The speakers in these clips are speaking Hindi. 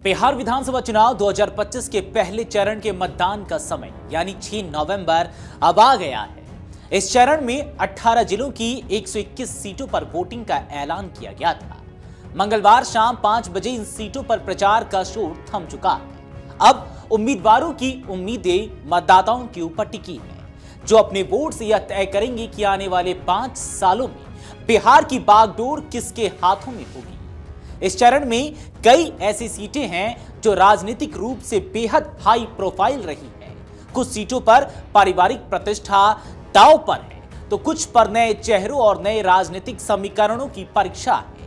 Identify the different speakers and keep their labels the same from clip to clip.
Speaker 1: बिहार विधानसभा चुनाव 2025 के पहले चरण के मतदान का समय यानी 6 नवंबर अब आ गया है। इस चरण में 18 जिलों की 121 सीटों पर वोटिंग का ऐलान किया गया था। मंगलवार शाम 5 बजे इन सीटों पर प्रचार का शोर थम चुका है। अब उम्मीदवारों की उम्मीदें मतदाताओं के ऊपर टिकी हैं, जो अपने वोट से यह तय करेंगे कि आने वाले 5 सालों में बिहार की बागडोर किसके हाथों में होगी। इस चरण में कई ऐसी सीटें हैं जो राजनीतिक रूप से बेहद हाई प्रोफाइल रही हैं। कुछ सीटों पर पारिवारिक प्रतिष्ठा दांव पर है, तो कुछ पर नए चेहरों और नए राजनीतिक समीकरणों की परीक्षा है।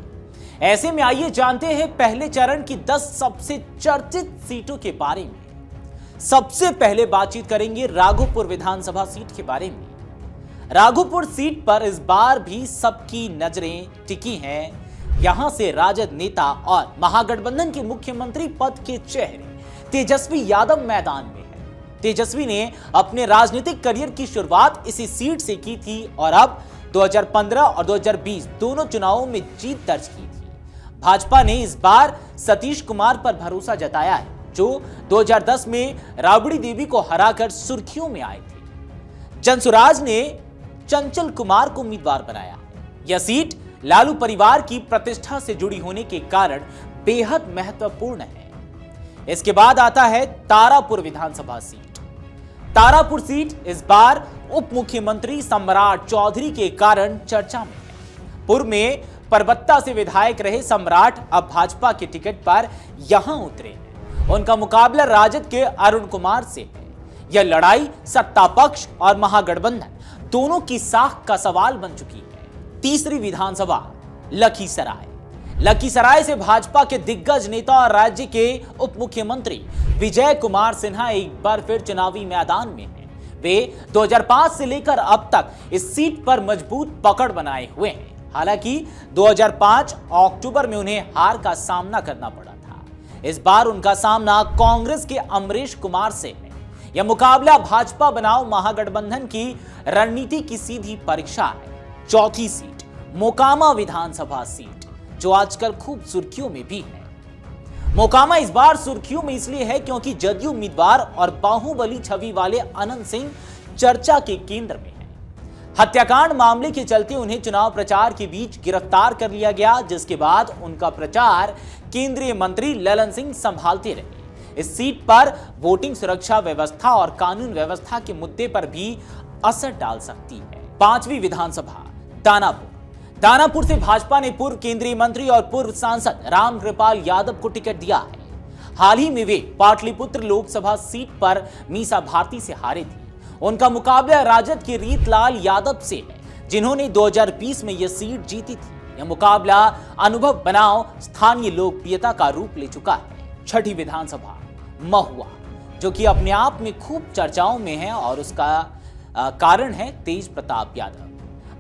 Speaker 1: ऐसे में आइए जानते हैं पहले चरण की 10 सबसे चर्चित सीटों के बारे में। सबसे पहले बातचीत करेंगे राघोपुर विधानसभा सीट के बारे में। राघोपुर सीट पर इस बार भी सबकी नजरें टिकी हैं। यहां से राजद नेता और महागठबंधन के मुख्यमंत्री पद के चेहरे तेजस्वी यादव मैदान में है। तेजस्वी ने अपने राजनीतिक करियर की शुरुआत इसी सीट से की थी और अब 2015 और 2020 दोनों चुनावों में जीत दर्ज की थी। भाजपा ने इस बार सतीश कुमार पर भरोसा जताया है, जो 2010 में राबड़ी देवी को हराकर सुर्खियों में आए थे। जनसुराज ने चंचल कुमार को उम्मीदवार बनाया। यह सीट लालू परिवार की प्रतिष्ठा से जुड़ी होने के कारण बेहद महत्वपूर्ण है। इसके बाद आता है तारापुर विधानसभा सीट। तारापुर सीट इस बार उप मुख्यमंत्री सम्राट चौधरी के कारण चर्चा में है। पूर्व में परबत्ता से विधायक रहे सम्राट अब भाजपा के टिकट पर यहां उतरे हैं। उनका मुकाबला राजद के अरुण कुमार से है। यह लड़ाई सत्ता पक्ष और महागठबंधन दोनों की साख का सवाल बन चुकी है। तीसरी विधानसभा लखीसराय से भाजपा के दिग्गज नेता और राज्य के उप मुख्यमंत्री विजय कुमार सिन्हा एक बार फिर चुनावी मैदान में हैं। वे 2005 से लेकर अब तक इस सीट पर मजबूत पकड़ बनाए हुए हैं। हालांकि 2005 अक्टूबर में उन्हें हार का सामना करना पड़ा था। इस बार उनका सामना कांग्रेस के अमरीश कुमार से है। यह मुकाबला भाजपा बनाम महागठबंधन की रणनीति की सीधी परीक्षा है। चौथी सीट मोकामा विधानसभा सीट, जो आजकल खूब सुर्खियों में भी है। मोकामा इस बार सुर्खियों में इसलिए है क्योंकि जदयू उम्मीदवार और बाहुबली छवि वाले अनंत सिंह चर्चा के केंद्र में है। हत्याकांड मामले के चलते उन्हें चुनाव प्रचार के बीच गिरफ्तार कर लिया गया, जिसके बाद उनका प्रचार केंद्रीय मंत्री ललन सिंह संभालते रहे। इस सीट पर वोटिंग सुरक्षा व्यवस्था और कानून व्यवस्था के मुद्दे पर भी असर डाल सकती है। पांचवी विधानसभा दानापुर से भाजपा ने पूर्व केंद्रीय मंत्री और पूर्व सांसद रामकृपाल यादव को टिकट दिया है। हाल ही में वे पाटलिपुत्र लोकसभा सीट पर मीसा भारती से हारे थे। उनका मुकाबला राजद के रीतलाल यादव से है, जिन्होंने 2020 में यह सीट जीती थी। यह मुकाबला अनुभव बनाम स्थानीय लोकप्रियता का रूप ले चुका है। छठी विधानसभा महुआ, जो कि अपने आप में खूब चर्चाओं में है और उसका कारण है तेज प्रताप यादव।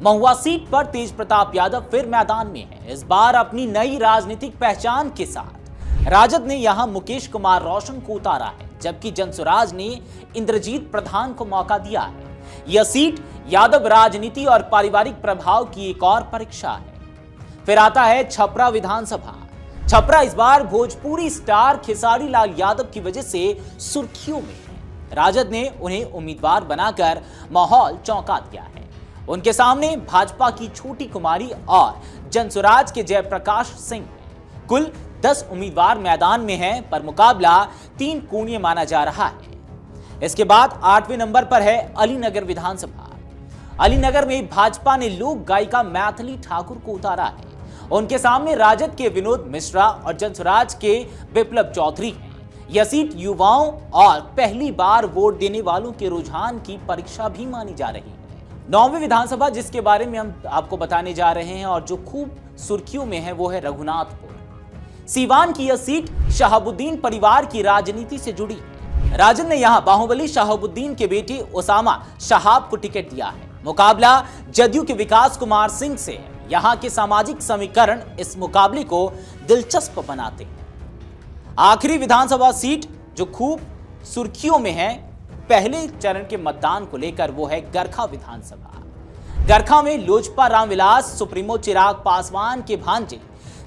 Speaker 1: महुआ सीट पर तेज प्रताप यादव फिर मैदान में है। इस बार अपनी नई राजनीतिक पहचान के साथ राजद ने यहां मुकेश कुमार रोशन को उतारा है, जबकि जनसुराज ने इंद्रजीत प्रधान को मौका दिया है। यह सीट यादव राजनीति और पारिवारिक प्रभाव की एक और परीक्षा है। फिर आता है छपरा विधानसभा। छपरा इस बार भोजपुरी स्टार खेसारी लाल यादव की वजह से सुर्खियों में है। राजद ने उन्हें उम्मीदवार बनाकर माहौल चौंका दिया है। उनके सामने भाजपा की छोटी कुमारी और जनसुराज के जयप्रकाश सिंह। कुल 10 उम्मीदवार मैदान में हैं, पर मुकाबला 3 कोणीय माना जा रहा है। इसके बाद 8वें नंबर पर है अलीनगर विधानसभा। अलीनगर में भाजपा ने लोक गायिका मैथिली ठाकुर को उतारा है। उनके सामने राजद के विनोद मिश्रा और जनसुराज के विप्लव चौधरी हैं। यह सीट युवाओं और पहली बार वोट देने वालों के रुझान की परीक्षा भी मानी जा रही है। 9वीं विधानसभा, जिसके बारे में हम आपको बताने जा रहे हैं और जो खूब सुर्खियों में है, वो है रघुनाथपुर। सीवान की यह सीट शहाबुद्दीन परिवार की राजनीति से जुड़ी है। राजद ने यहां बाहुबली शहाबुद्दीन के बेटे ओसामा शहाब को टिकट दिया है। मुकाबला जदयू के विकास कुमार सिंह से है। यहां के सामाजिक समीकरण इस मुकाबले को दिलचस्प बनाते हैं। आखिरी विधानसभा सीट जो खूब सुर्खियों में है पहले चरण के मतदान को लेकर, वो है गरखा विधानसभा। गरखा में लोजपा रामविलास सुप्रीमो चिराग पासवान के भांजे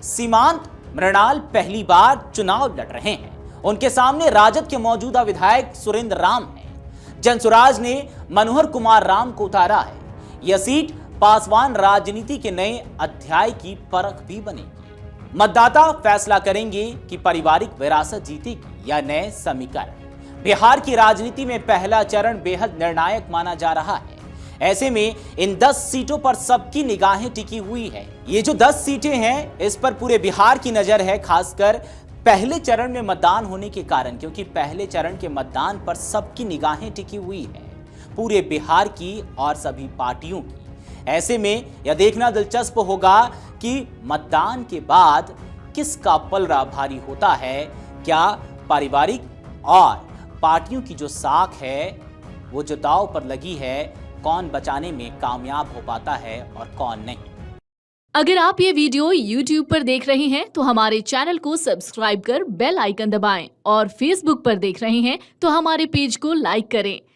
Speaker 1: सीमांत मृणाल पहली बार चुनाव लड़ रहे हैं। उनके सामने राजद के मौजूदा विधायक सुरेंद्र राम हैं। जनसुराज ने मनोहर कुमार राम को उतारा है। यह सीट पासवान राजनीति के नए अध्याय की परख भी बनेगी। मतदाता फैसला करेंगे कि पारिवारिक विरासत जीतेगी या नए समीकरण। बिहार की राजनीति में पहला चरण बेहद निर्णायक माना जा रहा है। ऐसे में इन 10 सीटों पर सबकी निगाहें टिकी हुई है। ये जो 10 सीटें हैं, इस पर पूरे बिहार की नजर है, खासकर पहले चरण में मतदान होने के कारण, क्योंकि पहले चरण के मतदान पर सबकी निगाहें टिकी हुई है, पूरे बिहार की और सभी पार्टियों की। ऐसे में यह देखना दिलचस्प होगा कि मतदान के बाद किसका पलड़ा भारी होता है। क्या पारिवारिक और पार्टियों की जो साख है, वो जो दांव पर लगी है, कौन बचाने में कामयाब हो पाता है और कौन नहीं।
Speaker 2: अगर आप ये वीडियो YouTube पर देख रहे हैं तो हमारे चैनल को सब्सक्राइब कर बेल आइकन दबाएं और Facebook पर देख रहे हैं तो हमारे पेज को लाइक करें।